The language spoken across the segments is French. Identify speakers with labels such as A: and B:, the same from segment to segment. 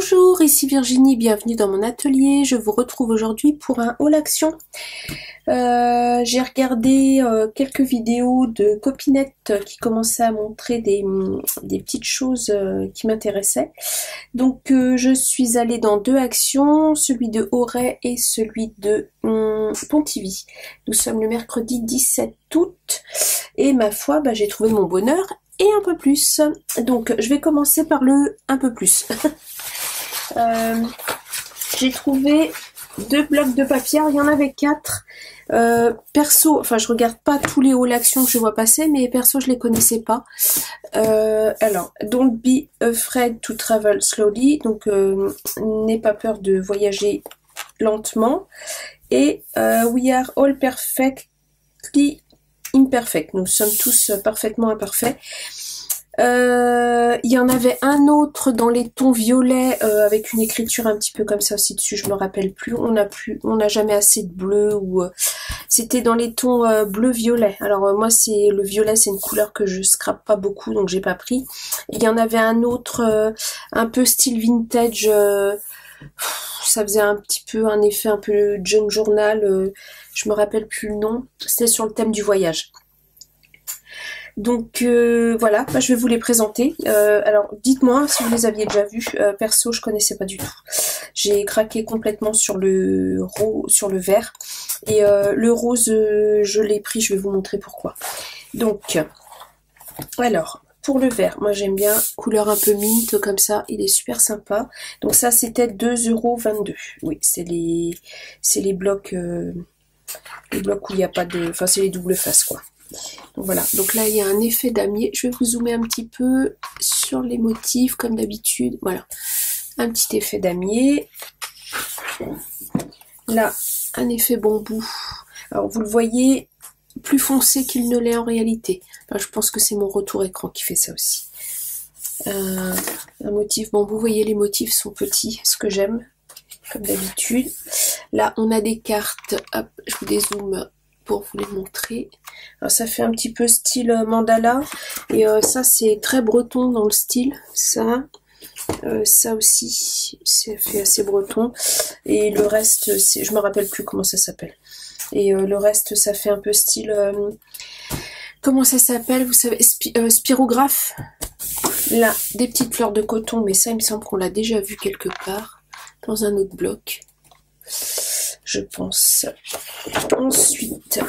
A: Bonjour, ici Virginie, bienvenue dans mon atelier. Je vous retrouve aujourd'hui pour un haul action. J'ai regardé quelques vidéos de copinettes qui commençaient à montrer des petites choses qui m'intéressaient. Donc je suis allée dans deux actions, celui de Auray et celui de Pontivy. Nous sommes le mercredi 17 août et ma foi, j'ai trouvé mon bonheur et un peu plus. Donc je vais commencer par le un peu plus. J'ai trouvé 2 blocs de papier, il y en avait 4. Perso, enfin je regarde pas tous les hauls actions que je vois passer, mais perso je les connaissais pas. Alors, don't be afraid to travel slowly, donc n'aie pas peur de voyager lentement. Et we are all perfectly imperfect, nous sommes tous parfaitement imparfaits. Il y en avait un autre dans les tons violets avec une écriture un petit peu comme ça aussi dessus, je me rappelle plus. On n'a jamais assez de bleu ou c'était dans les tons bleu-violet. Alors moi c'est le violet, c'est une couleur que je scrape pas beaucoup donc j'ai pas pris. Il y en avait un autre un peu style vintage, ça faisait un petit peu un effet un peu junk journal, je me rappelle plus le nom. C'était sur le thème du voyage. Donc voilà, je vais vous les présenter. Alors dites-moi si vous les aviez déjà vus. Perso, je connaissais pas du tout. J'ai craqué complètement sur le vert. Et le rose, je l'ai pris, je vais vous montrer pourquoi. Donc, alors, pour le vert, moi j'aime bien, couleur un peu mint comme ça, il est super sympa. Donc ça c'était 2,22 €. Oui, c'est les blocs où il n'y a pas de... Enfin c'est les doubles faces quoi. Donc voilà, donc là il y a un effet damier. Je vais vous zoomer un petit peu sur les motifs comme d'habitude. Voilà, un petit effet damier. Là, un effet bambou. Alors vous le voyez plus foncé qu'il ne l'est en réalité. Enfin, je pense que c'est mon retour écran qui fait ça aussi. Un motif bambou, vous voyez les motifs sont petits, ce que j'aime, comme d'habitude. Là on a des cartes, hop, je vous dézoome pour vous les montrer. Alors ça fait un petit peu style mandala et ça c'est très breton dans le style, ça aussi ça fait assez breton et le reste je me rappelle plus comment ça s'appelle et le reste ça fait un peu style comment ça s'appelle, vous savez, spirographe. Là des petites fleurs de coton, mais ça il me semble qu'on l'a déjà vu quelque part dans un autre bloc, je pense. Ensuite,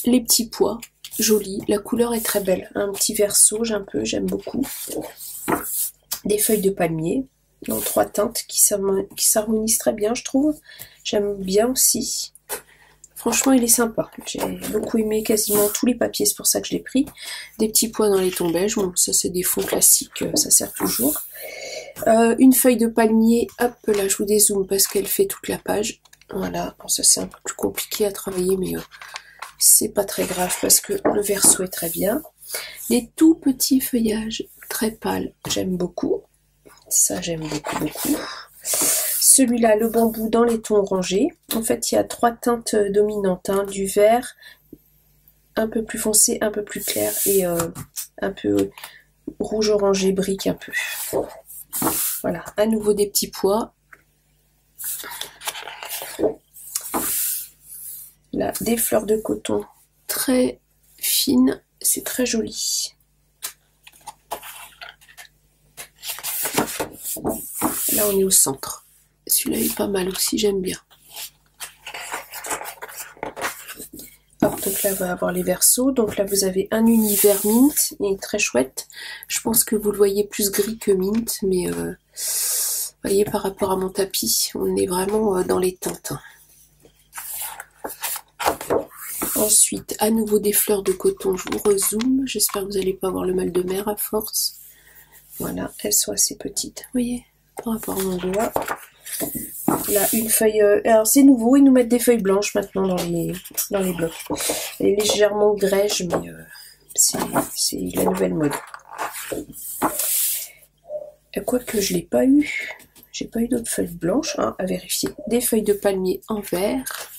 A: les petits pois, jolis. La couleur est très belle. Un petit vert sauge un peu, j'aime beaucoup. Des feuilles de palmier dans 3 teintes qui s'harmonisent très bien, je trouve. J'aime bien aussi. Franchement, il est sympa. J'ai beaucoup aimé quasiment tous les papiers, c'est pour ça que je l'ai pris. Des petits pois dans les tons beige. Bon, ça c'est des fonds classiques, ça sert toujours. Une feuille de palmier, hop là, je vous dézoome parce qu'elle fait toute la page. Voilà, bon, ça c'est un peu plus compliqué à travailler, mais c'est pas très grave parce que le verso est très bien. Des tout petits feuillages très pâles, j'aime beaucoup. Ça j'aime beaucoup. Celui-là, le bambou dans les tons orangés. En fait, il y a 3 teintes dominantes, hein, du vert, un peu plus foncé, un peu plus clair et un peu rouge orangé, brique un peu. Voilà, à nouveau des petits pois. Là, des fleurs de coton très fines, c'est très joli. Là, on est au centre. Celui-là est pas mal aussi, j'aime bien. Hop, donc là, on va avoir les versos. Donc là, vous avez un univers mint, il est très chouette. Je pense que vous le voyez plus gris que mint, mais vous voyez, par rapport à mon tapis, on est vraiment dans les teintes. Ensuite, à nouveau des fleurs de coton, je vous rezoome. J'espère que vous n'allez pas avoir le mal de mer à force. Voilà, elles sont assez petites, vous voyez, par rapport à mon doigt. Là, une feuille... alors, c'est nouveau, ils nous mettent des feuilles blanches maintenant dans les blocs. Elle est légèrement grège, mais c'est la nouvelle mode. Quoique, je ne l'ai pas eu. J'ai pas eu d'autres feuilles blanches, hein, à vérifier. Des feuilles de palmier en vert.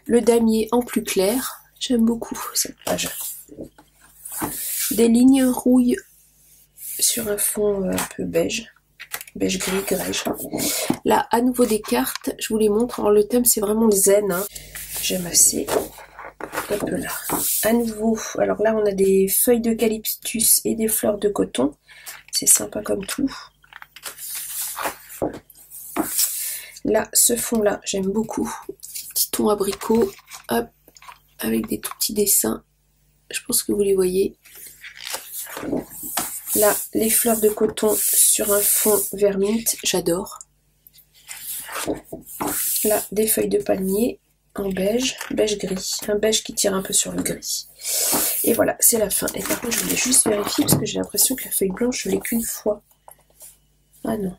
A: Le damier en plus clair. J'aime beaucoup cette page. Des lignes rouille sur un fond un peu beige. beige gris, grège. Là, à nouveau des cartes, je vous les montre. Alors le thème c'est vraiment le zen, hein. J'aime assez. Hop là. À nouveau, alors là on a des feuilles d'eucalyptus et des fleurs de coton. C'est sympa comme tout. Là, ce fond-là, j'aime beaucoup. Petit ton abricot, hop, avec des tout petits dessins. Je pense que vous les voyez. Là, les fleurs de coton sur un fond vert mint, j'adore. Là, des feuilles de palmier en beige, beige gris. Un beige qui tire un peu sur le gris. Et voilà, c'est la fin. Et par contre, je voulais juste vérifier parce que j'ai l'impression que la feuille blanche, je l'ai qu'une fois. Ah non.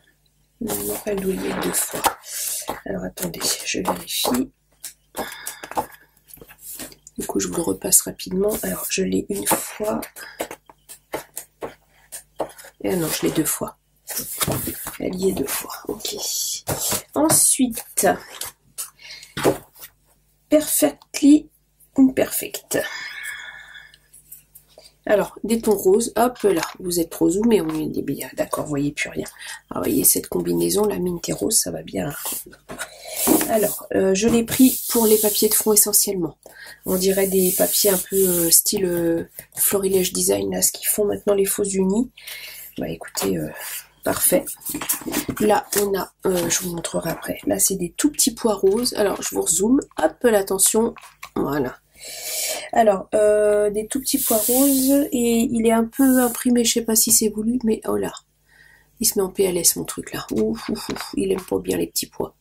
A: Non, elle doit y être 2 fois. Alors attendez, je vérifie. Du coup, je vous le repasse rapidement. Alors, je l'ai une fois. Et non, je l'ai 2 fois. Elle y est 2 fois. Ok. Ensuite, Perfectly Imperfect. Alors, des tons roses, hop là, vous êtes trop zoomé, on est bien, d'accord, vous voyez plus rien. Alors, vous voyez cette combinaison, la mint et rose, ça va bien. Alors, je l'ai pris pour les papiers de fond essentiellement. On dirait des papiers un peu style Florilège Design, là, ce qu'ils font maintenant les faux unis. Bah écoutez, parfait. Là, on a, je vous montrerai après, là c'est des tout petits pois roses. Alors, je vous rezoome, hop, l'attention, voilà. Alors, des tout petits pois roses, et il est un peu imprimé, je sais pas si c'est voulu, mais oh là, il se met en PLS mon truc là. Ouf, ouf, ouf, il aime pas bien les petits pois.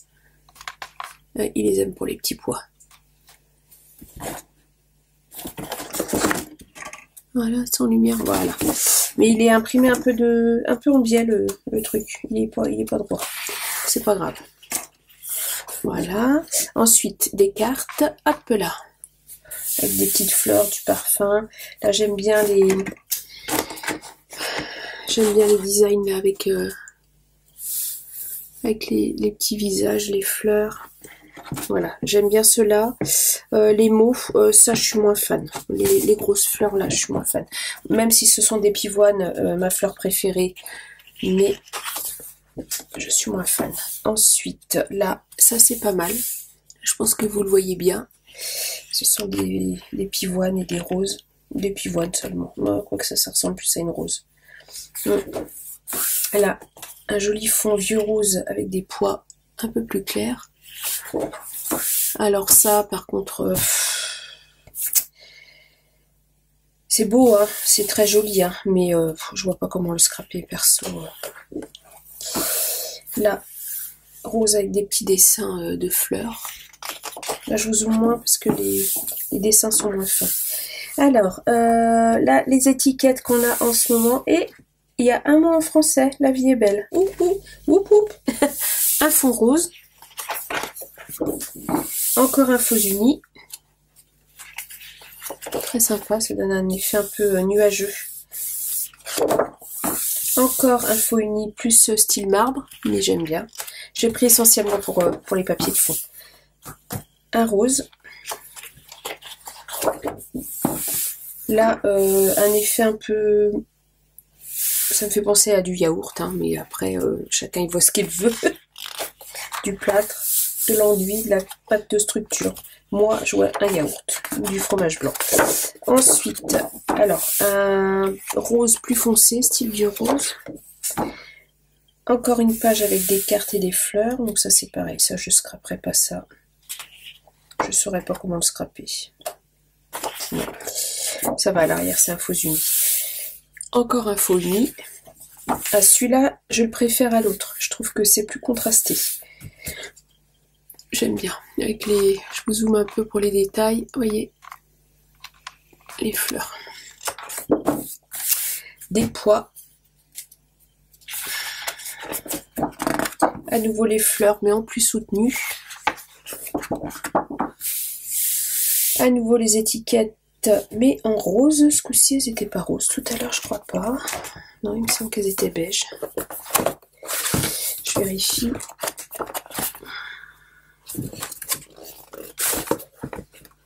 A: Il les aime pour les petits pois. Voilà, sans lumière, voilà. Mais il est imprimé un peu en biais le truc. Il est pas droit. C'est pas grave. Voilà. Ensuite, des cartes. Hop là. Avec des petites fleurs, du parfum. Là, j'aime bien les designs là, avec les petits visages, les fleurs. Voilà, j'aime bien ceux-là. Les mots, ça je suis moins fan. Les grosses fleurs là, je suis moins fan. Même si ce sont des pivoines, ma fleur préférée, mais je suis moins fan. Ensuite, là, ça c'est pas mal. Je pense que vous le voyez bien. Ce sont des pivoines et des roses. Des pivoines seulement. Moi, je crois que ça ressemble plus à une rose. Là, un joli fond vieux rose avec des pois un peu plus clairs. Alors ça, par contre, c'est beau, hein, c'est très joli, hein, mais je vois pas comment le scraper perso. Là, rose avec des petits dessins de fleurs. Là, je vous zoome moins parce que les dessins sont moins fins. Alors, là, les étiquettes qu'on a en ce moment, et il y a un mot en français, la vie est belle. Oup, oup, oup, oup. Un fond rose. Encore un faux uni. Très sympa, ça donne un effet un peu nuageux. Encore un faux uni plus style marbre, mais j'aime bien. J'ai pris essentiellement pour les papiers de fond. Un rose. Là, un effet un peu... Ça me fait penser à du yaourt, hein, mais après, chacun il voit ce qu'il veut. Du plâtre, de l'enduit, de la pâte de structure. Moi, je vois un yaourt, du fromage blanc. Ensuite, alors, un rose plus foncé, style vieux rose. Encore une page avec des cartes et des fleurs. Donc ça, c'est pareil. Ça, je ne scraperai pas ça. Je ne saurais pas comment le scraper. Non. Ça va, à l'arrière, c'est un faux uni. Encore un faux uni. Ah, celui-là, je le préfère à l'autre. Je trouve que c'est plus contrasté. J'aime bien. Avec les... Je vous zoome un peu pour les détails. Vous voyez les fleurs. Des pois. À nouveau les fleurs, mais en plus soutenues. À nouveau les étiquettes, mais en rose. Ce coup-ci, elles n'étaient pas roses. Tout à l'heure, je crois pas. Non, il me semble qu'elles étaient beiges. Je vérifie.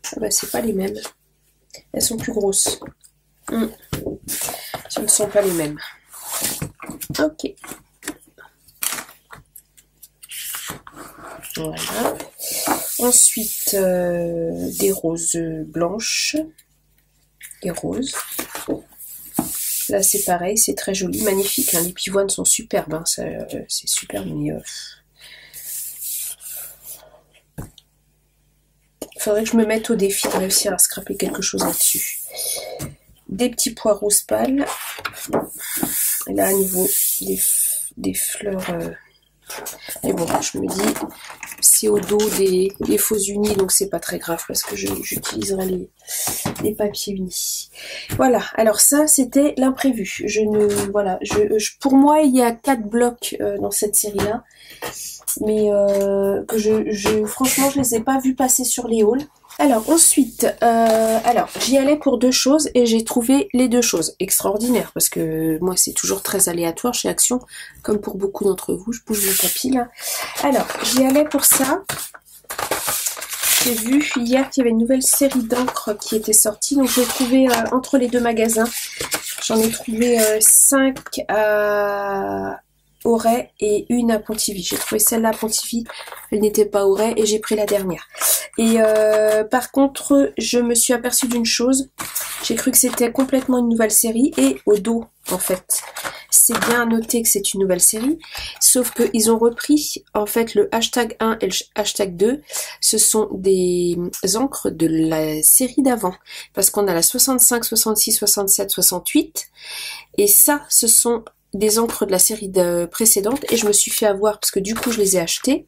A: Ah bah, c'est pas les mêmes. Elles sont plus grosses. Ce ne sont pas les mêmes. Ok. Voilà. Ensuite, des roses blanches et roses. Là, c'est pareil, c'est très joli, magnifique. Hein. Les pivoines sont superbes, hein. C'est super, mais... faudrait que je me mette au défi de réussir à scraper quelque chose là-dessus. Des petits pois roses pâles. Et là, à niveau des fleurs... Mais bon, je me dis, c'est au dos des faux unis, donc c'est pas très grave parce que j'utiliserai les papiers unis. Voilà, alors ça c'était l'imprévu. Pour moi il y a 4 blocs dans cette série-là, mais franchement je les ai pas vus passer sur les hauls. Alors ensuite, j'y allais pour 2 choses et j'ai trouvé les 2 choses extraordinaires parce que moi c'est toujours très aléatoire chez Action, comme pour beaucoup d'entre vous. Je bouge mon tapis là. Alors j'y allais pour ça. J'ai vu hier qu'il y avait une nouvelle série d'encre qui était sortie, donc j'ai trouvé entre les 2 magasins, j'en ai trouvé 5 à Auray et une à Pontivy. J'ai trouvé celle-là à Pontivy, elle n'était pas Auray et j'ai pris la dernière. Et par contre, je me suis aperçue d'une chose, j'ai cru que c'était complètement une nouvelle série et au dos, en fait, c'est bien noté que c'est une nouvelle série, sauf qu'ils ont repris, en fait, le hashtag 1 et le hashtag 2, ce sont des encres de la série d'avant, parce qu'on a la 65, 66, 67, 68, et ça, ce sont des encres de la série précédente, et je me suis fait avoir, parce que du coup, je les ai achetées,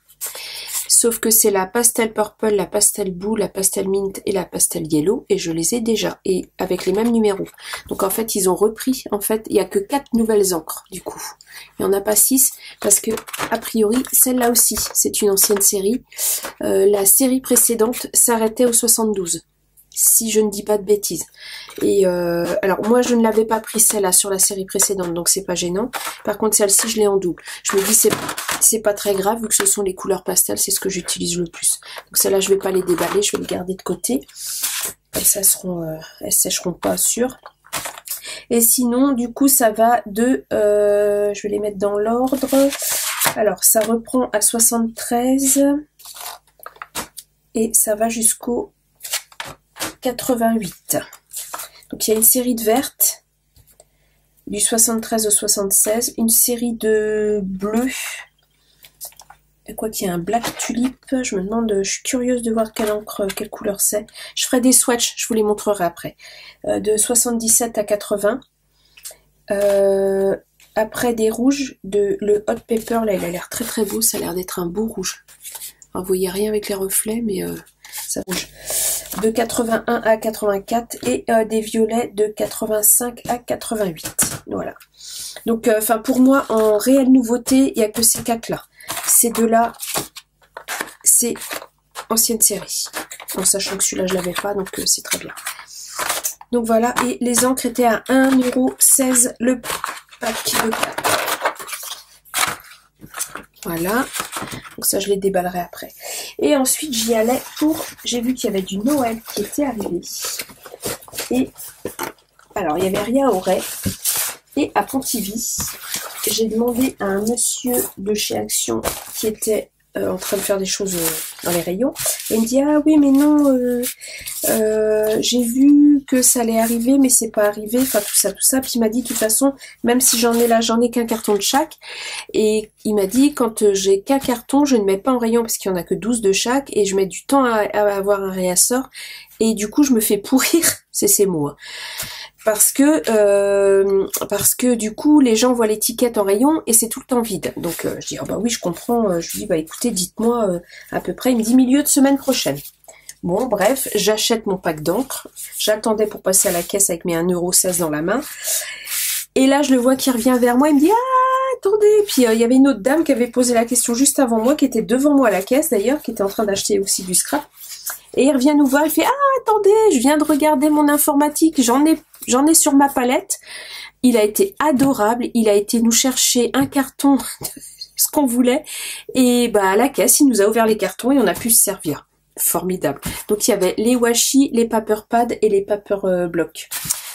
A: sauf que c'est la pastel purple, la pastel blue, la pastel mint et la pastel yellow, et je les ai déjà, et avec les mêmes numéros. Donc en fait, ils ont repris, en fait, il n'y a que 4 nouvelles encres, du coup. Il n'y en a pas 6, parce que, a priori, celle-là aussi, c'est une ancienne série. La série précédente s'arrêtait au 72. Si je ne dis pas de bêtises. Et alors moi je ne l'avais pas pris celle-là sur la série précédente, donc c'est pas gênant. Par contre celle-ci je l'ai en double. Je me dis c'est pas très grave vu que ce sont les couleurs pastel, c'est ce que j'utilise le plus. Donc celle-là je vais pas les déballer, je vais les garder de côté. Comme ça elles sécheront pas sûr. Et sinon du coup ça va de je vais les mettre dans l'ordre. Alors ça reprend à 73 et ça va jusqu'au 88. Donc il y a une série de vertes du 73 au 76, une série de bleus. Et quoi qu'il y a un black tulip, je me demande, je suis curieuse de voir quelle encre, quelle couleur c'est. Je ferai des swatchs, je vous les montrerai après. De 77 à 80. Après des rouges, le hot pepper, là il a l'air très très beau, ça a l'air d'être un beau rouge. Alors, vous voyez rien avec les reflets, mais ça rouge. De 81 à 84 et des violets de 85 à 88. Voilà. Donc, pour moi, en réelle nouveauté, il n'y a que ces 4-là. Ces 2-là, c'est ancienne série. En sachant que celui-là, je l'avais pas, donc c'est très bien. Donc voilà, et les encres étaient à 1,16 € le pack de 4. Voilà, donc ça je les déballerai après. Et ensuite j'y allais j'ai vu qu'il y avait du Noël qui était arrivé. Et alors il n'y avait rien au Auray. Et à Pontivy, j'ai demandé à un monsieur de chez Action qui était en train de faire des choses dans les rayons. Et il me dit ah oui mais non, j'ai vu que ça allait arriver mais c'est pas arrivé, enfin tout ça. Puis il m'a dit de toute façon même si j'en ai qu'un carton de chaque. Et il m'a dit quand j'ai qu'un carton je ne mets pas en rayon parce qu'il y en a que 12 de chaque et je mets du temps à avoir un réassort et du coup je me fais pourrir, c'est ces mots. Hein. Parce que du coup les gens voient l'étiquette en rayon et c'est tout le temps vide. Donc je dis ah bah oui je comprends, je lui dis bah écoutez dites-moi à peu près, il me dit milieu de semaine prochaine. Bon bref, j'achète mon pack d'encre, j'attendais pour passer à la caisse avec mes 1,16 € dans la main. Et là je le vois qui revient vers moi, il me dit ah attendez, puis il y avait une autre dame qui avait posé la question juste avant moi, qui était devant moi à la caisse d'ailleurs, qui était en train d'acheter aussi du scrap. Et il revient nous voir, il fait ah attendez, je viens de regarder mon informatique, j'en ai sur ma palette. Il a été adorable, il a été nous chercher un carton, ce qu'on voulait, et bah à la caisse il nous a ouvert les cartons et on a pu se servir. Formidable. Donc il y avait les washi, les paper pads et les paper blocs.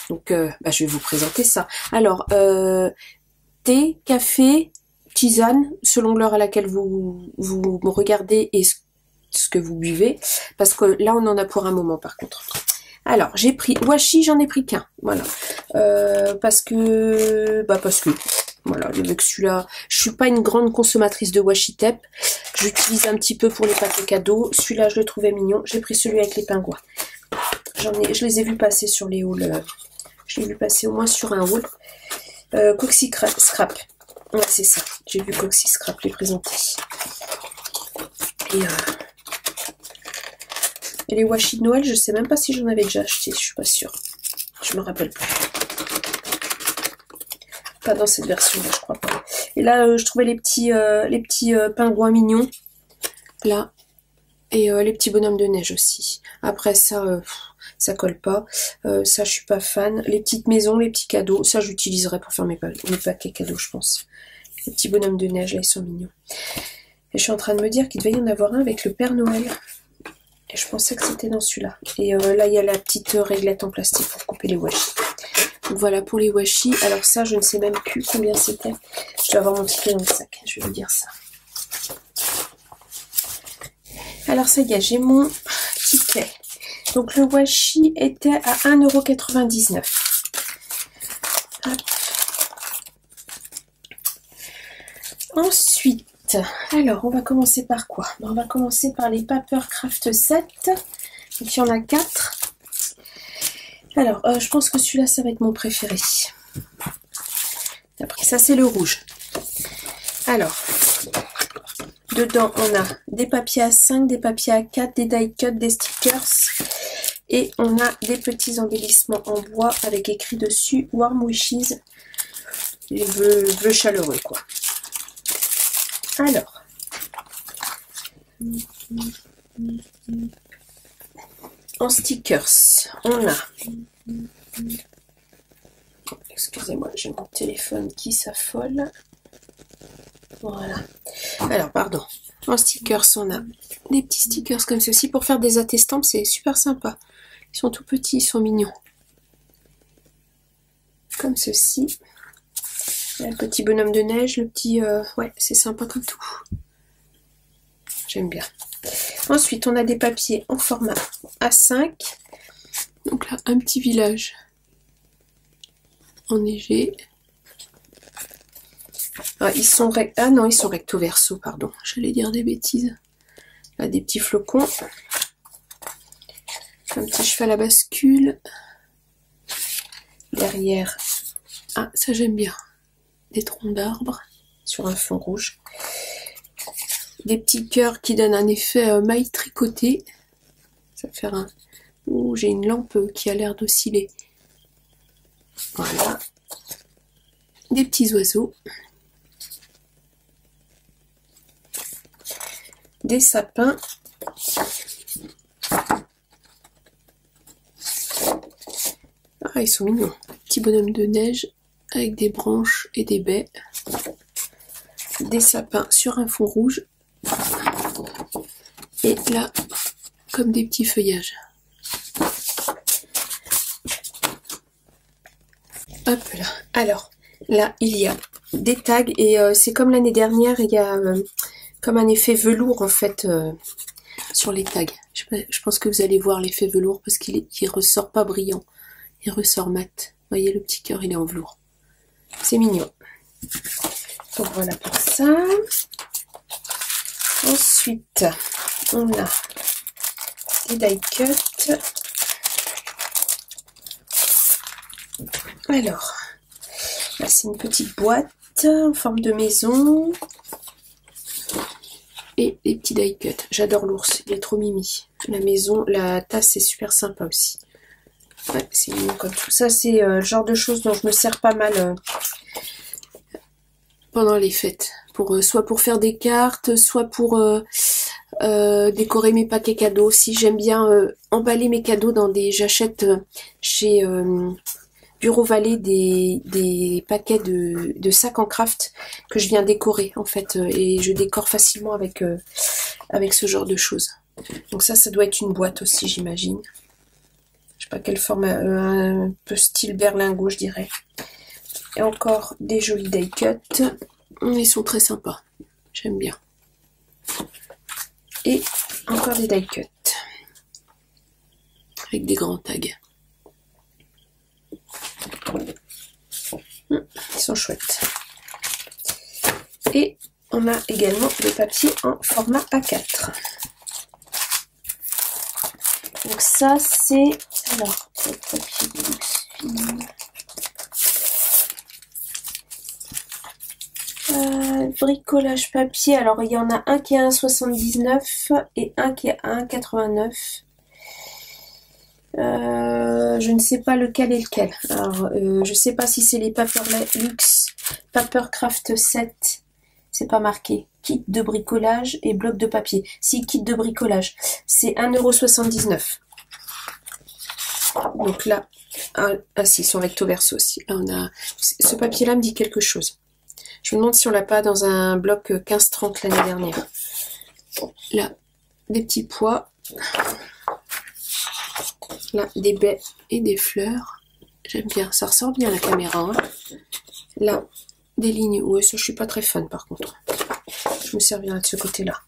A: Donc je vais vous présenter ça. Alors thé, café, tisane, selon l'heure à laquelle vous me regardez et ce que vous buvez, parce que là on en a pour un moment par contre. Alors j'ai pris washi, j'en ai pris qu'un, voilà, parce que voilà, avec celui-là, je suis pas une grande consommatrice de washi tape, j'utilise un petit peu pour les paquets cadeaux. Celui-là je le trouvais mignon, j'ai pris celui avec les pingouins. Je les ai vus passer sur les hauls, je l'ai vu passer au moins sur un haul. Coxy Scrap, ouais c'est ça, j'ai vu Coxy Scrap les présenter. Et les washi de Noël, je sais même pas si j'en avais déjà acheté, je suis pas sûre. Je me rappelle plus. Pas dans cette version-là, je crois pas. Et là, je trouvais les petits pingouins mignons. Là. Et les petits bonhommes de neige aussi. Après ça, ça colle pas. Ça, je suis pas fan. Les petites maisons, les petits cadeaux, ça, j'utiliserai pour faire mes paquets cadeaux, je pense. Les petits bonhommes de neige, là, ils sont mignons. Et je suis en train de me dire qu'il devait y en avoir un avec le Père Noël. Et je pensais que c'était dans celui-là. Et là, il y a la petite réglette en plastique pour couper les washi. Donc voilà pour les washi. Alors ça, je ne sais même plus combien c'était. Je dois avoir mon ticket dans le sac. Je vais vous dire ça. Alors ça y est, j'ai mon ticket. Donc le washi était à 1,99 €. Ensuite, alors on va commencer par quoi? On va commencer par les Papercraft 7. Donc il y en a 4. Alors je pense que celui-là ça va être mon préféré. Après ça c'est le rouge. Alors dedans on a des papiers A5, des papiers A4, des die cut, des stickers et on a des petits embellissements en bois avec écrit dessus Warm Wishes, les vœux chaleureux quoi. Alors, en stickers, on a, excusez-moi, j'ai mon téléphone qui s'affole, voilà, alors pardon, en stickers, on a des petits stickers comme ceci, pour faire des attestampes, c'est super sympa, ils sont tout petits, ils sont mignons, comme ceci. Le petit bonhomme de neige, le petit... ouais, c'est sympa comme tout. J'aime bien. Ensuite, on a des papiers en format A5. Donc là, un petit village enneigé. Ah, ils sont recto verso, pardon. J'allais dire des bêtises. Là, des petits flocons. Un petit cheval à bascule. Derrière... Ah, ça j'aime bien. Des troncs d'arbres sur un fond rouge, des petits cœurs qui donnent un effet maille tricotée. Ça va faire un... Ouh, j'ai une lampe qui a l'air d'osciller. Voilà. Des petits oiseaux. Des sapins. Ah, ils sont mignons. Petit bonhomme de neige avec des branches et des baies, des sapins sur un fond rouge, et là, comme des petits feuillages. Hop là. Alors, là, il y a des tags, et c'est comme l'année dernière, il y a comme un effet velours, en fait, sur les tags. Je pense que vous allez voir l'effet velours, parce qu'il ressort pas brillant, il ressort mat. Vous voyez, le petit cœur, il est en velours. C'est mignon. Donc voilà pour ça. Ensuite, on a les die cut. Alors, là c'est une petite boîte en forme de maison. Et les petits die cut. J'adore l'ours, il est trop mimi. La maison, la tasse c'est super sympa aussi. Ouais, c'est mignon comme tout. Ça, c'est le genre de choses dont je me sers pas mal pendant les fêtes. Soit pour faire des cartes, soit pour décorer mes paquets cadeaux. Si j'aime bien emballer mes cadeaux dans des... J'achète chez Bureau Vallée des paquets de sacs en craft que je viens décorer en fait. Et je décore facilement avec ce genre de choses. Donc ça doit être une boîte aussi, j'imagine. Je sais pas quelle forme, un peu style berlingot je dirais. Et encore des jolis die cut. Ils sont très sympas. J'aime bien. Et encore des die cut. Avec des grands tags. Ils sont chouettes. Et on a également des papiers en format A4. Donc ça c'est... Alors, papier de luxe fine. Bricolage papier. Alors il y en a un qui est à 1,79 et un qui est à 1,89. Je ne sais pas lequel est lequel. Alors, je sais pas si c'est les Paper Luxe, Papercraft 7. C'est pas marqué. Kit de bricolage et bloc de papier. Si, kit de bricolage. C'est 1,79 €. Donc là, si, ils sont recto verso aussi. Là, on a, ce papier-là me dit quelque chose. Je me demande si on l'a pas dans un bloc 15-30 l'année dernière. Là, des petits pois. Là, des baies et des fleurs. J'aime bien, ça ressort bien à la caméra. Hein. Là, des lignes. Ouais, ça, je suis pas très fan par contre. Je me servirai de ce côté-là.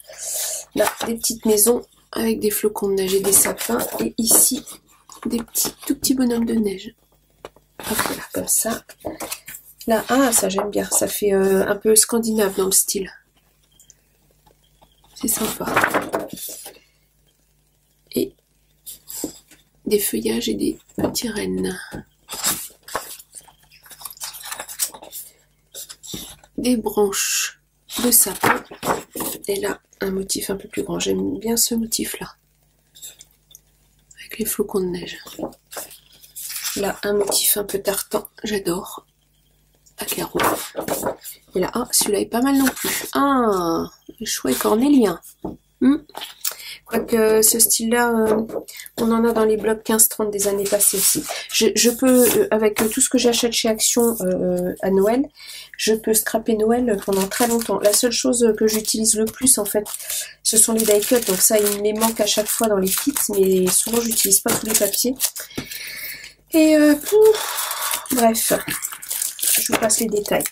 A: Là, des petites maisons avec des flocons de neige et des sapins. Et ici, des tout petits bonhommes de neige. Hop, voilà, comme ça. Là, ça j'aime bien. Ça fait un peu scandinave dans le style. C'est sympa. Et des feuillages et des petits rennes. Des branches de sapin. Et là, un motif un peu plus grand. J'aime bien ce motif-là. Avec les flocons de neige. Là, un motif un peu tartan. J'adore. À carreaux. Et là, celui-là est pas mal non plus. Le choix est cornélien. Quoique ce style-là, on en a dans les blocs 15-30 des années passées aussi. Je peux, avec tout ce que j'achète chez Action à Noël, je peux scraper Noël pendant très longtemps. La seule chose que j'utilise le plus, en fait, ce sont les die cut. Donc ça, il me les manque à chaque fois dans les kits, mais souvent, j'utilise pas tous les papiers. Et, bref, je vous passe les détails.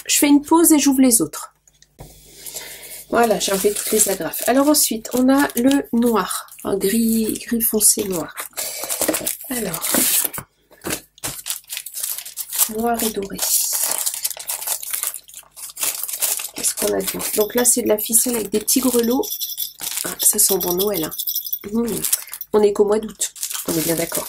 A: Je fais une pause et j'ouvre les autres. Voilà, j'ai enlevé toutes les agrafes. Alors ensuite, on a le noir, gris foncé noir. Alors, noir et doré. Qu'est-ce qu'on a dit? Donc là, c'est de la ficelle avec des petits grelots. Ça sent bon Noël. Hein. On est qu'au mois d'août, on est bien d'accord.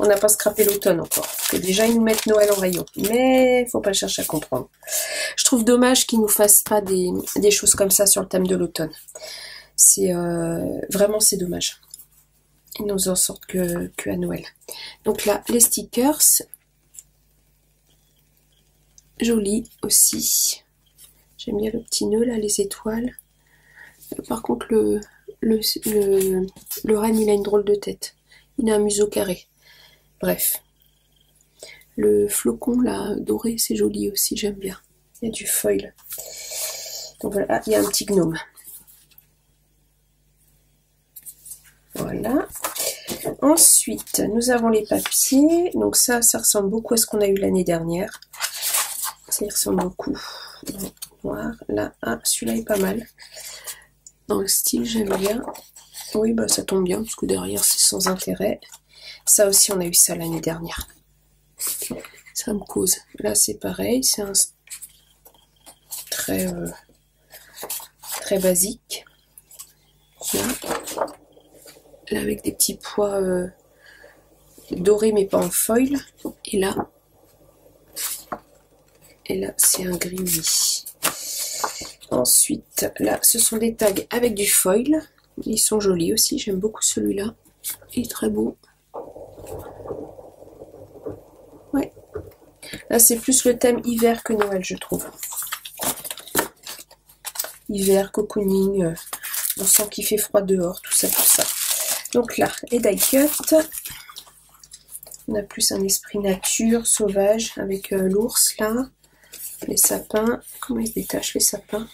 A: On n'a pas scrappé l'automne encore. Parce que déjà, ils nous mettent Noël en rayon. Mais il faut pas chercher à comprendre. Je trouve dommage qu'ils nous fassent pas des choses comme ça sur le thème de l'automne. C'est vraiment, c'est dommage. Ils nous en sortent que à Noël. Donc là, les stickers. Jolis aussi. J'aime bien le petit nœud là, les étoiles. Par contre, le renne, il a une drôle de tête. Il a un museau carré. Bref. Le flocon là, doré, c'est joli aussi, j'aime bien. Il y a du foil. Donc voilà, il y a un petit gnome. Voilà. Ensuite, nous avons les papiers. Donc ça ressemble beaucoup à ce qu'on a eu l'année dernière. Ça y ressemble beaucoup. Noir. Là, celui-là est pas mal. Dans le style, j'aime bien. Oui, bah ça tombe bien, parce que derrière, c'est sans intérêt. Ça aussi, on a eu ça l'année dernière. Ça me cause. Là, c'est pareil. C'est un très basique. Là, avec des petits pois dorés, mais pas en foil. Et là, c'est un gris uni. Ensuite, là, ce sont des tags avec du foil. Ils sont jolis aussi. J'aime beaucoup celui-là. Il est très beau. Ouais. Là, c'est plus le thème hiver que Noël, je trouve. Hiver, cocooning. On sent qu'il fait froid dehors, tout ça, tout ça. Donc là, les die cut. On a plus un esprit nature, sauvage, avec l'ours là. Les sapins. Comment ils se détachent les sapins?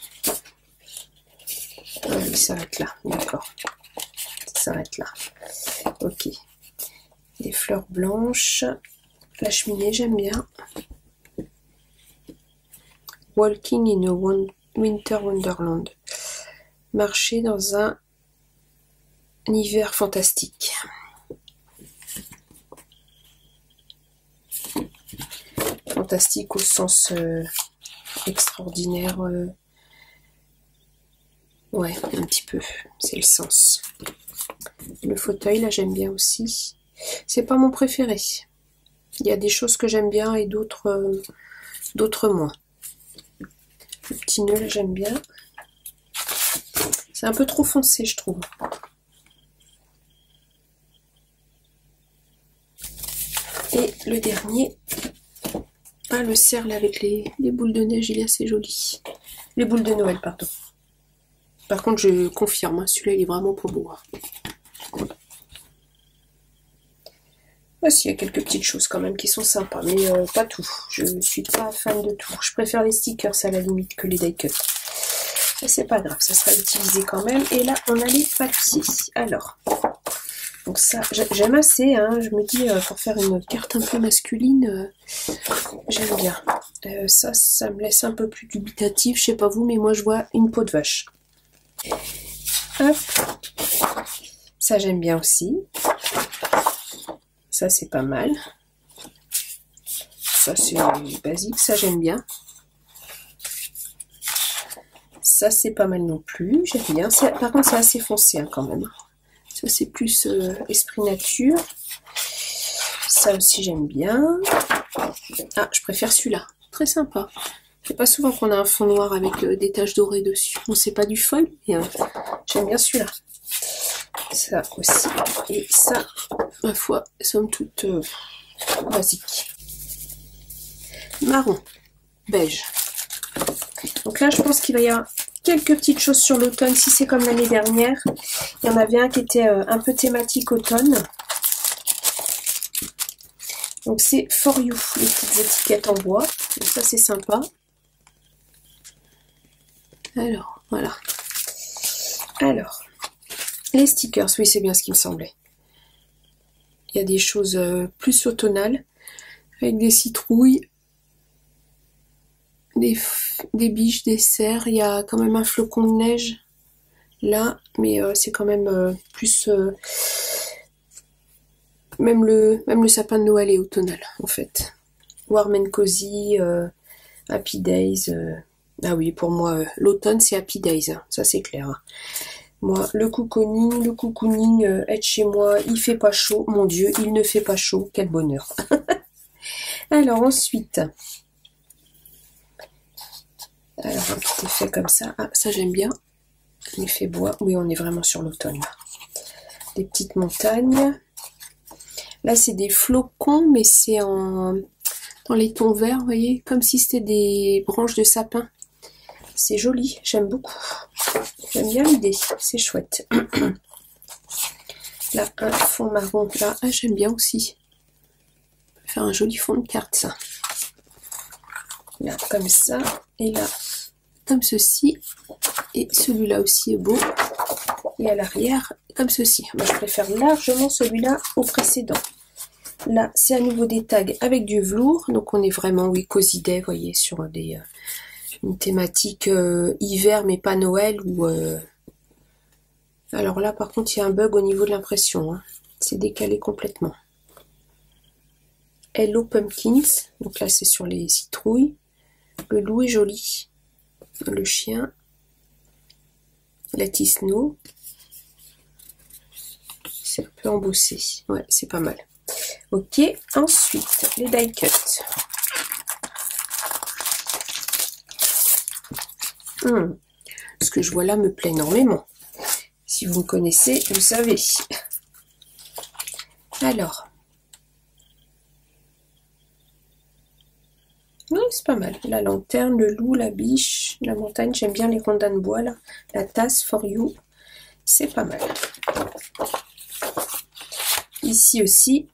A: Ils s'arrêtent là, d'accord. Ils s'arrêtent là. Ok. Des fleurs blanches. La cheminée, j'aime bien. Walking in a Winter Wonderland. Marcher dans un hiver fantastique. Fantastique au sens extraordinaire. Ouais, un petit peu. C'est le sens. Le fauteuil, là, j'aime bien aussi. C'est pas mon préféré. Il y a des choses que j'aime bien et d'autres moins. Le petit nœud, là, j'aime bien. C'est un peu trop foncé, je trouve. Et le dernier, le cerf avec les boules de neige, il est assez joli. Les boules de Noël, pardon. Par contre, je confirme, celui-là, il est vraiment pas beau. Si, il y a quelques petites choses quand même qui sont sympas, mais pas tout. Je ne suis pas fan de tout. Je préfère les stickers à la limite que les die cut. Mais c'est pas grave, ça sera utilisé quand même. Et là, on a les papiers. Alors, donc ça, j'aime assez. Hein, je me dis, pour faire une carte un peu masculine, j'aime bien. Ça me laisse un peu plus dubitatif. Je sais pas vous, mais moi, je vois une peau de vache. Hop. Ça, j'aime bien aussi. Ça, c'est pas mal. Ça, c'est basique. Ça, j'aime bien. Ça, c'est pas mal non plus. J'aime bien. Par contre, c'est assez foncé hein, quand même. Ça, c'est plus esprit nature. Ça aussi, j'aime bien. Ah, je préfère celui-là. Très sympa. C'est pas souvent qu'on a un fond noir avec des taches dorées dessus. Bon, c'est pas du foil, mais j'aime bien celui-là. Ça aussi. Et ça, ma foi, somme toute basique. Marron, beige. Donc là, je pense qu'il va y avoir quelques petites choses sur l'automne. Si c'est comme l'année dernière, il y en avait un qui était un peu thématique automne. Donc c'est For You, les petites étiquettes en bois. Donc ça, c'est sympa. Alors, voilà. Alors, les stickers, oui, c'est bien ce qui me semblait. Il y a des choses plus automnales, avec des citrouilles, des biches, des cerfs. Il y a quand même un flocon de neige là, mais c'est quand même plus... même le sapin de Noël est automnal, en fait. Warm and Cozy, Happy Days... Ah oui, pour moi, l'automne, c'est Happy Days, hein, ça c'est clair. Hein. Moi, le cocooning, être chez moi, il fait pas chaud. Mon Dieu, il ne fait pas chaud. Quel bonheur. Alors, ensuite. Alors, un petit effet comme ça. Ah, ça, j'aime bien. L'effet bois. Oui, on est vraiment sur l'automne. Des petites montagnes. Là, c'est des flocons, mais c'est dans les tons verts, vous voyez, comme si c'était des branches de sapin. C'est joli, j'aime beaucoup. J'aime bien l'idée, c'est chouette. Là, un fond marron, là, j'aime bien aussi. Faire un joli fond de carte, ça. Là, comme ça, et là, comme ceci. Et celui-là aussi est beau. Et à l'arrière, comme ceci. Moi, je préfère largement celui-là au précédent. Là, c'est à nouveau des tags avec du velours. Donc, on est vraiment, oui, Cozy Day, vous voyez, sur une thématique hiver, mais pas Noël. Ou alors là, par contre, il y a un bug au niveau de l'impression. Hein. C'est décalé complètement. Hello Pumpkins. Donc là, c'est sur les citrouilles. Le loup est joli. Le chien. La Snow. C'est un peu embossé. Ouais, c'est pas mal. Ok, ensuite, les die cut. Ce que je vois là me plaît énormément. Si vous me connaissez, vous savez. Alors. Oui, c'est pas mal. La lanterne, le loup, la biche, la montagne. J'aime bien les rondins de bois, là. La tasse, For You. C'est pas mal. Ici aussi,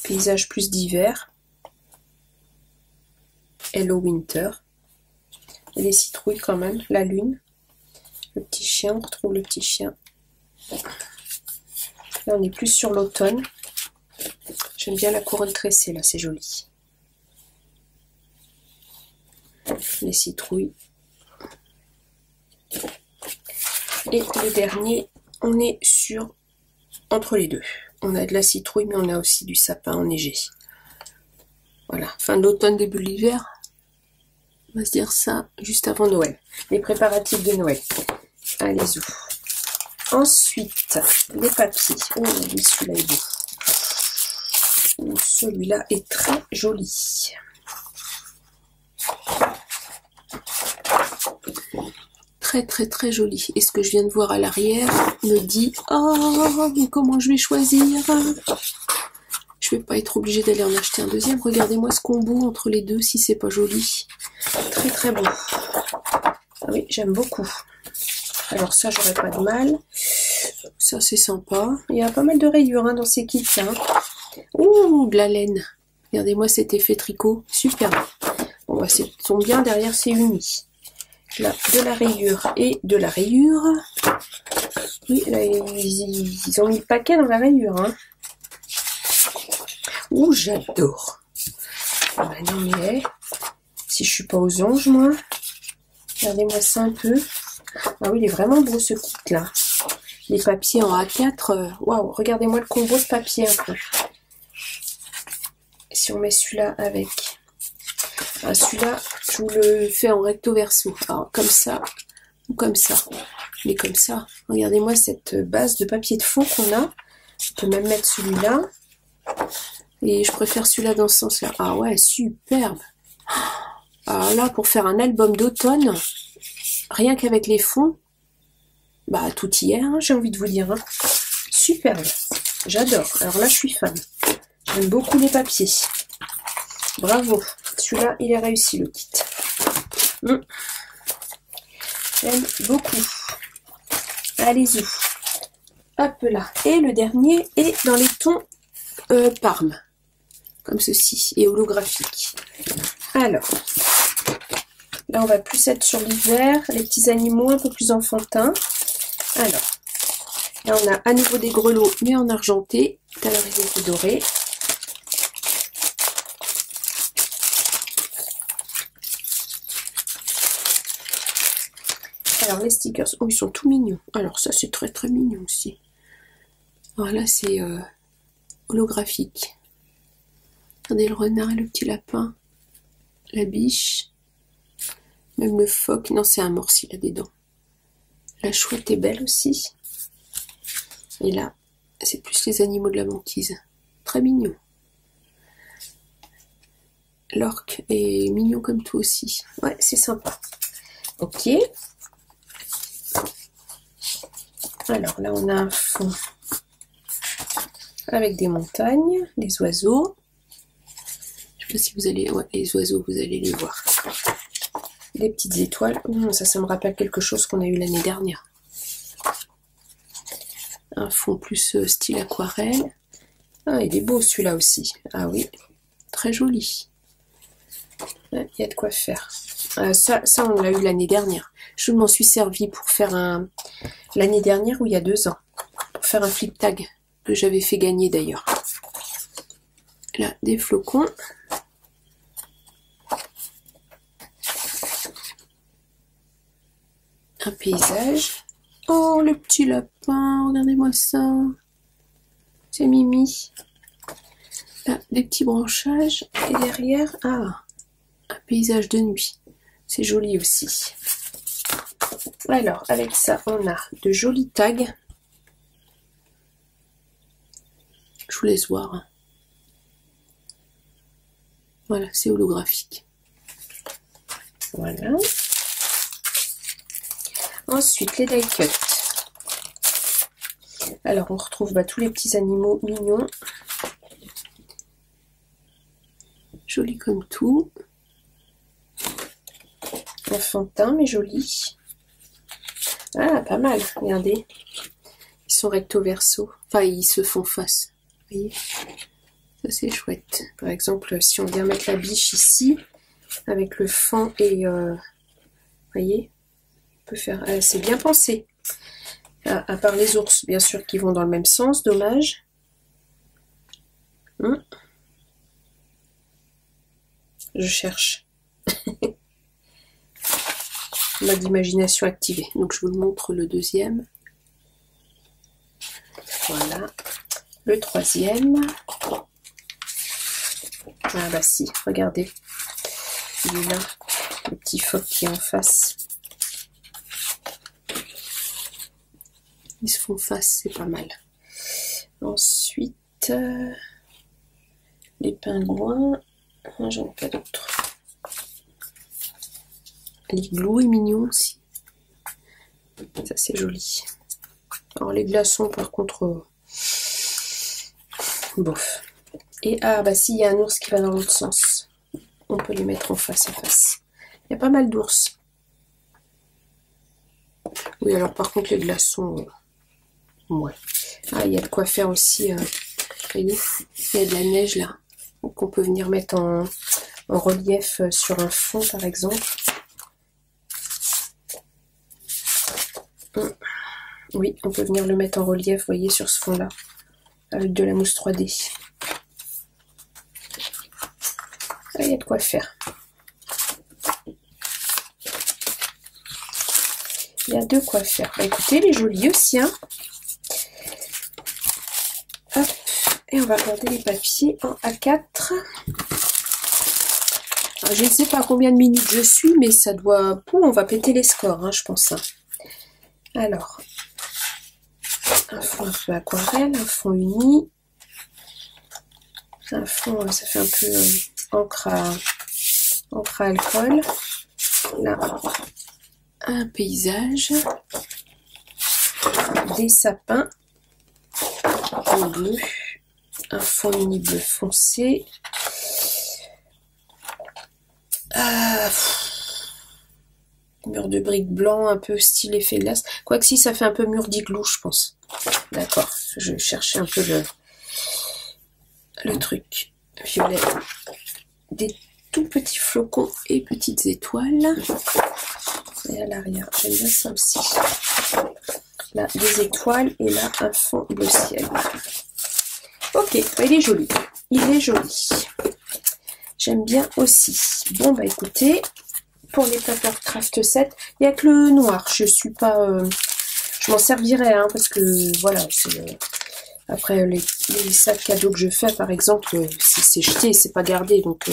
A: paysage plus d'hiver. Hello Winter. Et les citrouilles quand même. La lune. Le petit chien, on retrouve le petit chien. Là, on est plus sur l'automne. J'aime bien la couronne tressée, là, c'est joli. Les citrouilles. Et le dernier, on est sur entre les deux. On a de la citrouille, mais on a aussi du sapin enneigé. Voilà, fin de l'automne, début de l'hiver. On va se dire ça juste avant Noël. Les préparatifs de Noël. Allez-y. Ensuite, les papiers. Oh oui, celui-là est beau. Oh, celui-là est très joli. Très joli. Et ce que je viens de voir à l'arrière me dit oh, mais comment je vais choisir? Je vais pas être obligée d'aller en acheter un deuxième. Regardez-moi ce combo entre les deux, si c'est pas joli. Très beau. Ah oui, j'aime beaucoup. Alors ça, j'aurais pas de mal. Ça, c'est sympa. Il y a pas mal de rayures dans ces kits. Ouh, de la laine. Regardez-moi cet effet tricot. Super. Bon, bah, c'est tombe bien, derrière, c'est uni. Là, de la rayure et de la rayure. Oui, là, ils ont mis le paquet dans la rayure. Ouh, j'adore. Ah bah non, mais si je suis pas aux anges, moi. Regardez-moi ça un peu. Ah oui, il est vraiment beau ce kit-là. Les papiers en A4. Waouh, regardez-moi le combo de papier un peu. Si on met celui-là avec... Ah, celui-là, je vous le fais en recto verso. Alors, comme ça, ou comme ça. Mais comme ça, regardez-moi cette base de papier de fond qu'on a. On peut même mettre celui-là. Et je préfère celui-là dans ce sens-là. Ah ouais, superbe. Alors là, pour faire un album d'automne, rien qu'avec les fonds, bah tout y est, j'ai envie de vous dire. Superbe. J'adore. Alors là, je suis fan. J'aime beaucoup les papiers. Bravo. Celui-là, il est réussi, le kit. J'aime beaucoup. Allez-y. Hop là. Et le dernier est dans les tons Parme. Comme ceci. Et holographique. Alors. Là, on va plus être sur l'hiver. Les petits animaux un peu plus enfantins. Alors. Là, on a à nouveau des grelots, mais en argenté. Tout à l'heure, ils étaient dorés. Alors les stickers, oh ils sont tout mignons. Alors ça c'est très mignon aussi. Alors là c'est holographique. Regardez le renard et le petit lapin. La biche. Même le phoque. Non c'est un morse, il a des dents. La chouette est belle aussi. Et là c'est plus les animaux de la banquise. Très mignon. L'orque est mignon comme tout aussi. Ouais c'est sympa. Ok. Alors là, on a un fond avec des montagnes, des oiseaux. Je sais pas si vous allez... Ouais, les oiseaux, vous allez les voir. Des petites étoiles. Ça me rappelle quelque chose qu'on a eu l'année dernière. Un fond plus style aquarelle. Ah, il est beau celui-là aussi. Ah oui, très joli. Il y a de quoi faire. Ça, on l'a eu l'année dernière. Je m'en suis servi pour faire un... L'année dernière ou il y a 2 ans. Pour faire un flip tag. Que j'avais fait gagner d'ailleurs. Là, des flocons. Un paysage. Oh, le petit lapin. Regardez-moi ça. C'est Mimi. Là, des petits branchages. Et derrière, un paysage de nuit. C'est joli aussi. Alors, avec ça, on a de jolis tags. Je vous laisse voir. Voilà, c'est holographique. Voilà. Ensuite, les die cut. Alors, on retrouve tous les petits animaux mignons. Jolis comme tout. Enfantin, mais joli. Ah, pas mal, regardez. Ils sont recto verso. Enfin, ils se font face. Vous voyez? Ça, c'est chouette. Par exemple, si on vient mettre la biche ici, avec le fond et... vous voyez? On peut faire... c'est bien pensé. À part les ours, bien sûr, qui vont dans le même sens. Dommage. Je cherche. Mode imagination activée. Donc je vous montre le deuxième. Voilà. Le troisième. Ah bah si, regardez. Il est là. Le petit phoque qui est en face. Ils se font face, c'est pas mal. Ensuite, les pingouins. J'en ai pas d'autres. L'igloo est mignon aussi. Ça c'est joli. Alors les glaçons par contre, bof. Et ah bah si, il y a un ours qui va dans l'autre sens. On peut les mettre en face à face. Il y a pas mal d'ours. Oui, alors par contre les glaçons, ouais. Ah, il y a de quoi faire aussi. Vous voyez, il y a de la neige là. Donc on peut venir mettre en relief sur un fond par exemple. Oui, on peut venir le mettre en relief, vous voyez, sur ce fond-là, avec de la mousse 3D. Ah, il y a de quoi faire. Il y a de quoi faire. Bah, écoutez, il est joli aussi, hein. Hop, et on va regarder les papiers en A4. Alors, je ne sais pas combien de minutes je suis, mais ça doit... on va péter les scores, hein, je pense. Hein. Alors, un fond un peu aquarelle, un fond uni, un fond, ça fait un peu encre à alcool. Là, un paysage, des sapins en bleu, un fond uni bleu foncé. Mur de briques blanc, un peu style effet glace. Quoique si, ça fait un peu mur d'igloo, je pense. D'accord, je cherchais un peu le truc. Violet. Des tout petits flocons et petites étoiles. Et à l'arrière, j'aime bien ça aussi. Là, des étoiles et là, un fond bleu ciel. Ok, bah, il est joli. Il est joli. J'aime bien aussi. Bon, bah écoutez... Pour les Papercraft 7, il n'y a que le noir. Je suis pas... je m'en servirai, hein, parce que, voilà, après, les sacs cadeaux que je fais, par exemple, c'est jeté, c'est pas gardé, donc,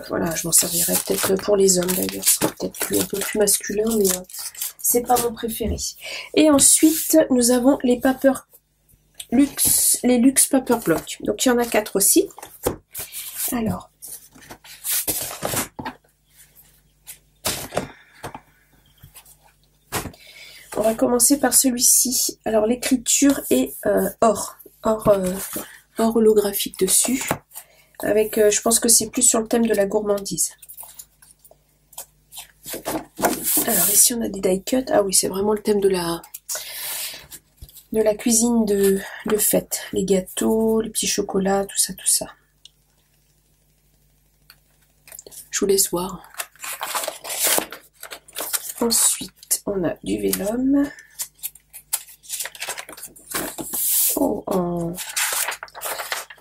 A: voilà, je m'en servirai peut-être pour les hommes, d'ailleurs. Ce sera peut-être un peu plus masculin, mais c'est pas mon préféré. Et ensuite, nous avons les les Luxe Paper Block. Donc, il y en a 4 aussi. Alors... On va commencer par celui-ci. Alors l'écriture est or holographique dessus. Avec, je pense que c'est plus sur le thème de la gourmandise. Alors ici on a des die cut. Ah oui, c'est vraiment le thème de la cuisine de fête. Les gâteaux, les petits chocolats, tout ça, tout ça. Je vous laisse voir. Ensuite, on a du vélum. Oh, en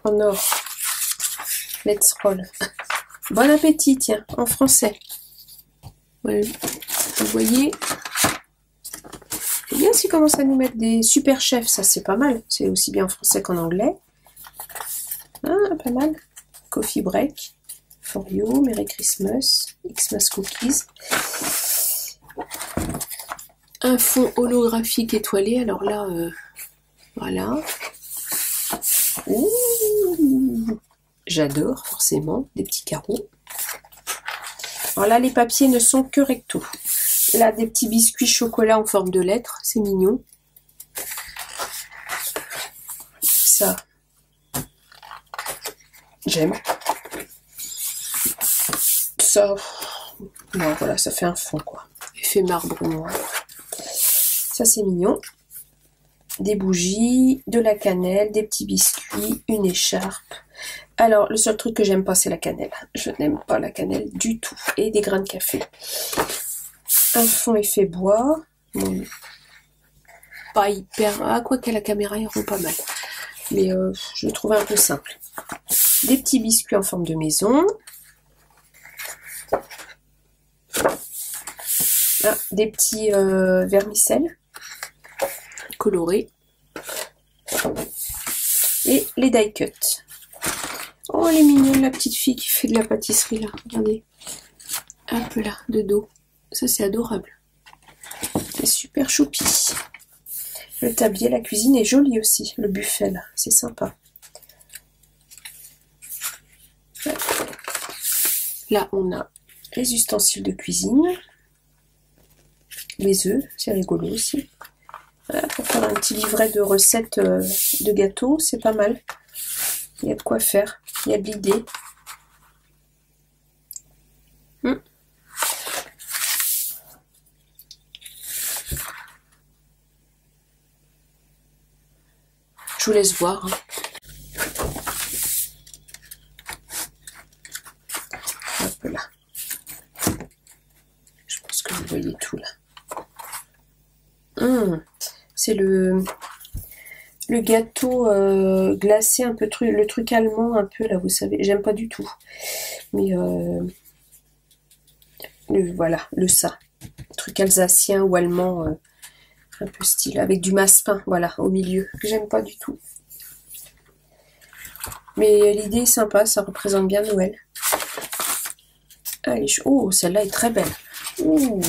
A: or. Let's roll. Bon appétit, tiens, en français. Ouais, vous voyez. C'est bien s'ils commencent à nous mettre des super chefs, ça c'est pas mal. C'est aussi bien en français qu'en anglais. Ah, pas mal. Coffee break. For you, Merry Christmas. Xmas cookies. Un fond holographique étoilé, alors là, voilà. Ouh, j'adore, forcément, des petits carreaux. Alors là, les papiers ne sont que recto. Là, des petits biscuits chocolat en forme de lettres, c'est mignon. Ça, j'aime. Ça, bon, voilà, ça fait un fond, quoi. Effet marbre noir. Ça, c'est mignon. Des bougies, de la cannelle, des petits biscuits, une écharpe. Alors, le seul truc que j'aime pas, c'est la cannelle. Je n'aime pas la cannelle du tout. Et des grains de café. Un fond effet bois. Bon, pas hyper... Ah, quoi qu'à la caméra, ils rend pas mal. Mais je le trouve un peu simple. Des petits biscuits en forme de maison. Ah, des petits vermicelles colorés. Et les die cut. Oh, elle est mignonne, la petite fille qui fait de la pâtisserie, là. Regardez. Un peu là, de dos. Ça, c'est adorable. C'est super choupi. Le tablier, la cuisine est jolie aussi. Le buffet, là. C'est sympa. Là, on a les ustensiles de cuisine. Les œufs, c'est rigolo aussi. Voilà, pour faire un petit livret de recettes de gâteaux, c'est pas mal. Il y a de quoi faire, il y a de l'idée. Je vous laisse voir. Hop là. Je pense que vous voyez tout là. C'est le gâteau glacé, un peu le truc allemand, un peu là, vous savez. J'aime pas du tout. Mais voilà, ça. Le truc alsacien ou allemand, un peu style, avec du massepain, voilà, au milieu. Que j'aime pas du tout. Mais l'idée est sympa, ça représente bien Noël. Allez, oh, celle-là est très belle. Ouh,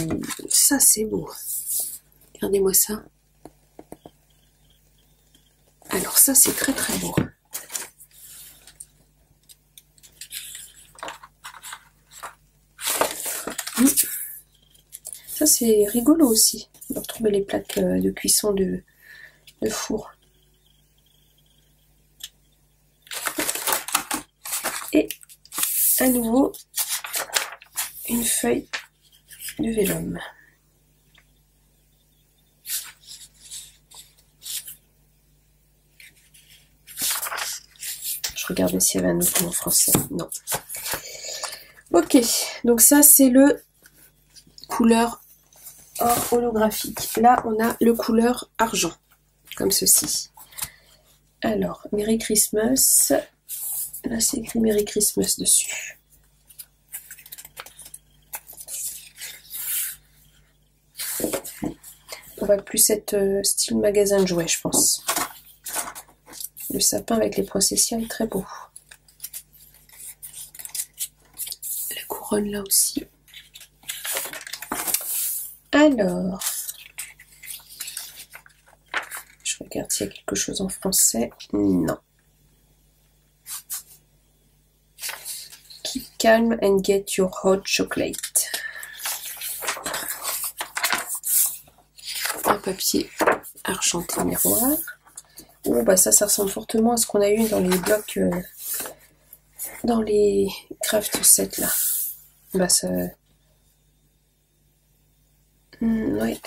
A: ça c'est beau. Regardez-moi ça. Alors ça c'est très très beau. Ça c'est rigolo aussi. On va retrouver les plaques de cuisson de four. Et à nouveau une feuille de vélum. Je regardais s'il y avait un autre mot en français. Non. Ok, donc ça c'est le couleur or holographique. Là on a le couleur argent, comme ceci. Alors, Merry Christmas. Là c'est écrit Merry Christmas dessus. On va plus être style magasin de jouets, je pense. Le sapin avec les poinsettias est très beau. La couronne là aussi. Alors, je regarde s'il y a quelque chose en français. Non. Keep calm and get your hot chocolate. Un papier argenté miroir. Oh, bah ça ressemble fortement à ce qu'on a eu dans les blocs, dans les craft sets là. Bah ça... ouais.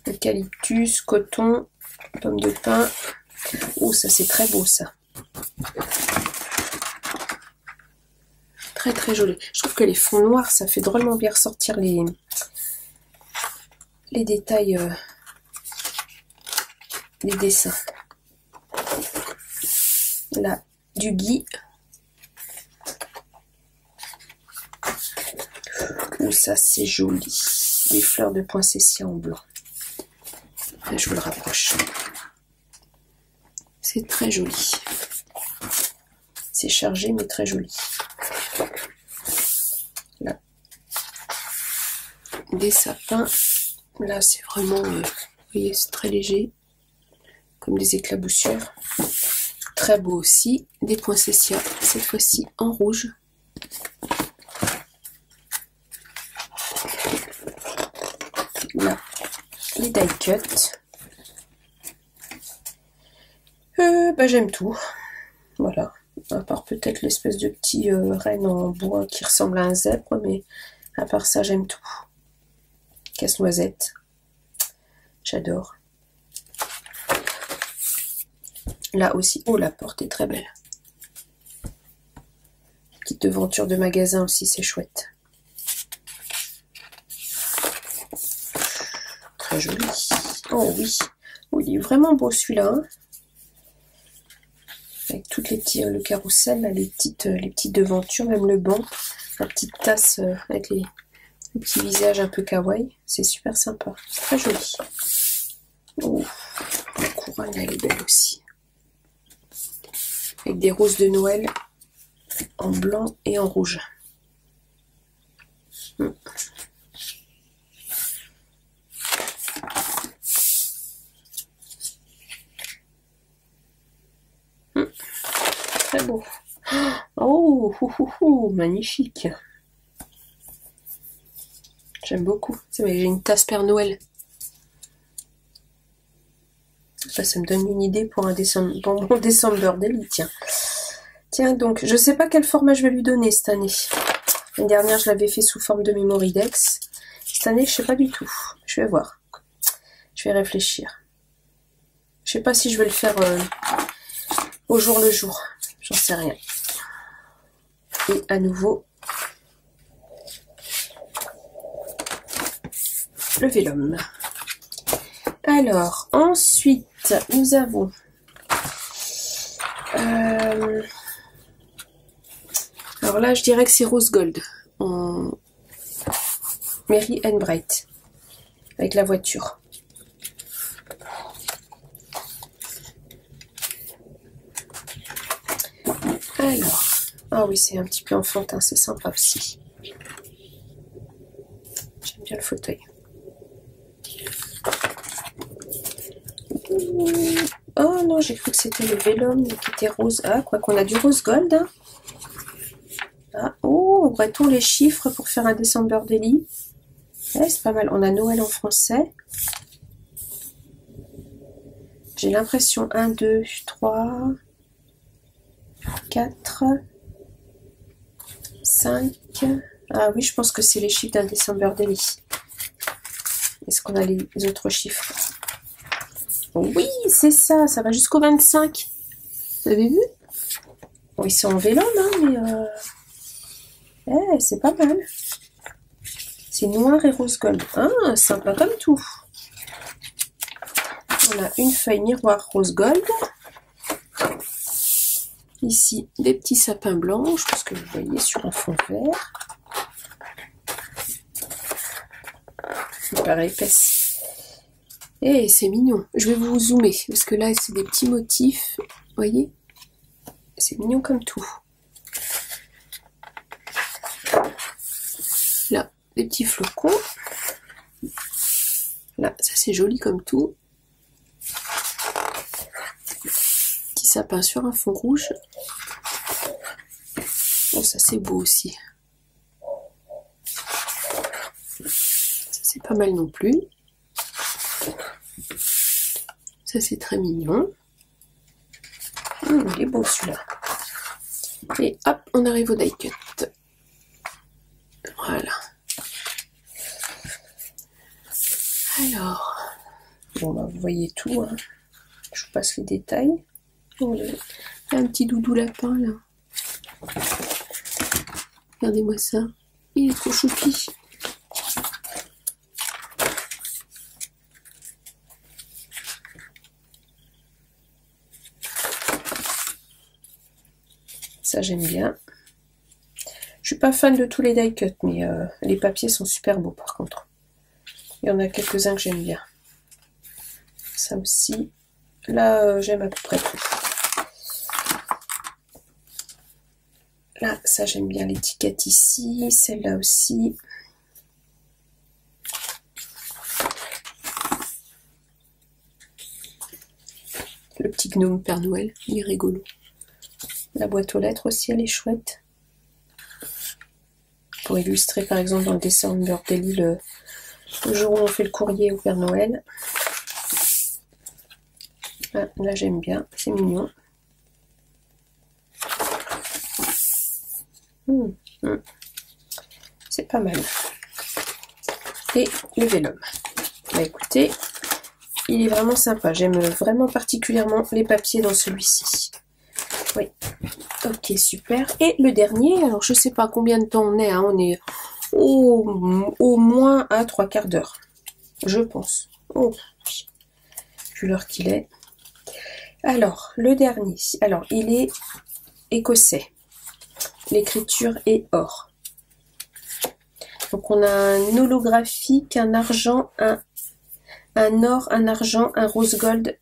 A: Eucalyptus, coton, pomme de pin. Oh, ça c'est très beau ça. Très très joli. Je trouve que les fonds noirs, ça fait drôlement bien ressortir les détails, les dessins. Là, du gui. Oh, ça c'est joli. Des fleurs de poinsettia en blanc. Là, je vous le rapproche. C'est très joli. C'est chargé mais très joli. Là. Des sapins. Là c'est vraiment, vous voyez, c'est très léger. Comme des éclaboussures. Très beau aussi. Des poinsettias, cette fois-ci en rouge. Là, les die cut. Bah, j'aime tout. Voilà. À part peut-être l'espèce de petit renne en bois qui ressemble à un zèbre, mais à part ça, j'aime tout. Casse-noisette. J'adore. Là aussi, oh, la porte est très belle. Petite devanture de magasin aussi, c'est chouette. Très joli. Oh oui. Oh, il est vraiment beau celui-là. Hein, avec toutes les petits, le carrousel, là, les petites devantures, même le banc. La petite tasse avec Le petit visage un peu kawaii, c'est super sympa, c'est très joli. Oh, la couronne, elle est belle aussi. Avec des roses de Noël en blanc et en rouge. Très beau. Oh, magnifique. J'aime beaucoup. J'ai une tasse Père Noël. Ça me donne une idée pour un bonbon December Daily, tiens. Tiens donc, je sais pas quel format je vais lui donner cette année. L'année dernière, je l'avais fait sous forme de Memoridex. Cette année, je sais pas du tout. Je vais voir. Je vais réfléchir. Je sais pas si je vais le faire au jour le jour. J'en sais rien. Et à nouveau, le vélum. Alors, ensuite, nous avons alors là, je dirais que c'est Rose Gold en Mary and Bright avec la voiture. Alors, ah oui, c'est un petit peu enfantin, c'est sympa aussi. J'aime bien le fauteuil. Oh non, j'ai cru que c'était le vélum qui était rose. Ah, quoi qu'on a du rose gold. Hein. Ah, oh, aurait-on les chiffres pour faire un December Daily? Ouais, c'est pas mal. On a Noël en français. J'ai l'impression 1, 2, 3, 4, 5. Ah oui, je pense que c'est les chiffres d'un December Daily. Est-ce qu'on a les autres chiffres? Oui, c'est ça, ça va jusqu'au 25. Vous avez vu? Bon, ils sont en vélum, hein, mais c'est pas mal. C'est noir et rose gold. Ah, sympa comme tout. On a une feuille miroir rose gold. Ici, des petits sapins blancs, je pense que vous voyez sur un fond vert. Ça paraît épaisse. Et c'est mignon. Je vais vous zoomer, parce que là, c'est des petits motifs. Vous voyez? C'est mignon comme tout. Là, des petits flocons. Là, ça c'est joli comme tout. Petit sapin sur un fond rouge. Bon, ça c'est beau aussi. Ça c'est pas mal non plus. Ça c'est très mignon. Il est beau celui-là. Et hop, on arrive au die cut. Voilà. Alors, bon bah vous voyez tout, hein. Je vous passe les détails. Oh, il y a un petit doudou lapin là. Regardez-moi ça. Il est trop choupi. Ça j'aime bien. Je suis pas fan de tous les die cut, mais les papiers sont super beaux par contre. Il y en a quelques-uns que j'aime bien. Ça aussi. Là, j'aime à peu près tout. Là, ça j'aime bien l'étiquette ici. Celle-là aussi. Le petit gnome Père Noël, il est rigolo. La boîte aux lettres aussi, elle est chouette. Pour illustrer par exemple dans le December Daily le jour où on fait le courrier au Père Noël. Ah, là j'aime bien, c'est mignon. C'est pas mal. Et le vélum. Bah écoutez, il est vraiment sympa. J'aime vraiment particulièrement les papiers dans celui-ci. Oui. Ok, super. Et le dernier, alors je sais pas combien de temps on est, hein, on est au moins à 3/4 d'heure. Je pense. Oh, vu l'heure qu'il est. Alors, le dernier. Alors, il est écossais. L'écriture est or. Donc on a un holographique, un argent, un or, un argent, un rose gold,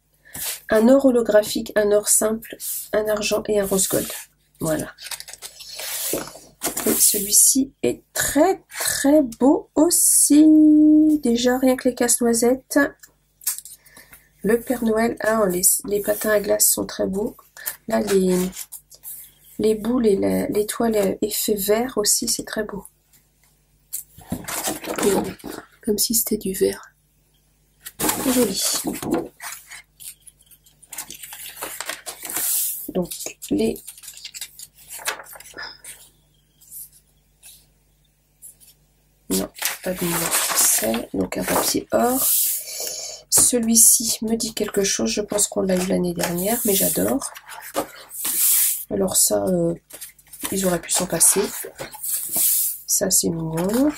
A: un or holographique, un or simple, un argent et un rose gold. Voilà. Et celui-ci est très très beau aussi. Déjà rien que les casse-noisettes. Le Père Noël. Ah, les patins à glace sont très beaux. Là les boules et l'étoile effet vert aussi, c'est très beau. Comme si c'était du verre. Joli. Donc les non, pas de numéro français, donc un papier or. Celui-ci me dit quelque chose, je pense qu'on l'a eu l'année dernière, mais j'adore. Alors ça, ils auraient pu s'en passer. Ça c'est mignon.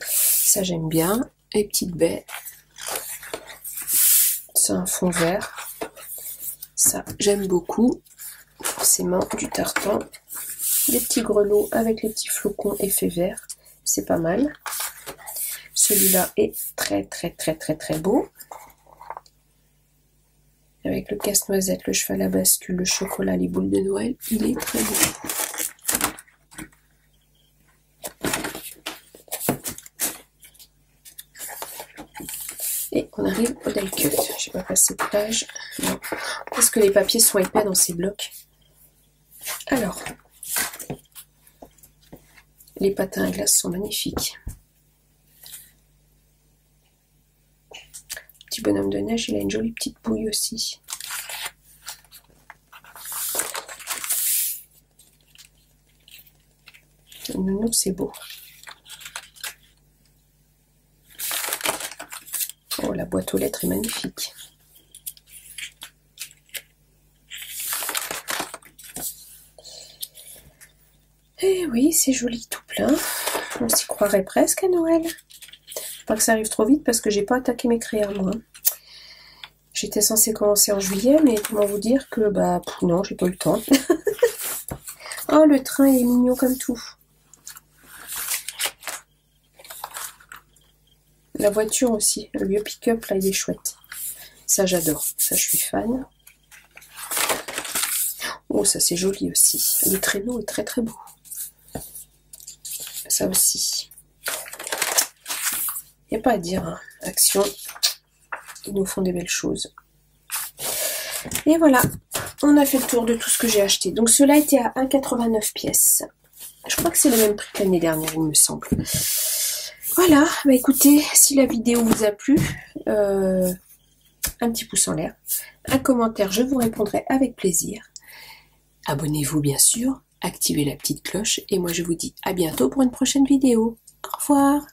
A: Ça j'aime bien. Les petites baies. C'est un fond vert. Ça j'aime beaucoup. Forcément du tartan. Les petits grelots avec les petits flocons effet vert. C'est pas mal. Celui-là est très très très très très beau. Avec le casse-noisette, le cheval à bascule, le chocolat, les boules de Noël, il est très beau. Et on arrive au die cut. Je vais pas passer de page. Non. Parce que les papiers sont épais dans ces blocs. Alors, les patins à glace sont magnifiques. Petit bonhomme de neige, il a une jolie petite bouille aussi. Le nounou, c'est beau. Oh, la boîte aux lettres est magnifique. Eh oui, c'est joli tout plein. On s'y croirait presque à Noël. Pas que ça arrive trop vite parce que j'ai pas attaqué mes crayons moi. J'étais censée commencer en juillet, mais comment vous dire que bah non, j'ai pas eu le temps. Oh, le train est mignon comme tout. La voiture aussi, le vieux pick-up là, il est chouette. Ça j'adore, ça je suis fan. Oh, ça c'est joli aussi. Le traîneau est très très beau. Ça aussi. Il n'y a pas à dire, hein. Action, ils nous font des belles choses. Et voilà, on a fait le tour de tout ce que j'ai acheté. Donc cela était à 1,89 pièces. Je crois que c'est le même prix que l'année dernière, il me semble. Voilà, bah écoutez, si la vidéo vous a plu, un petit pouce en l'air, un commentaire, je vous répondrai avec plaisir. Abonnez-vous bien sûr, activez la petite cloche et moi je vous dis à bientôt pour une prochaine vidéo. Au revoir.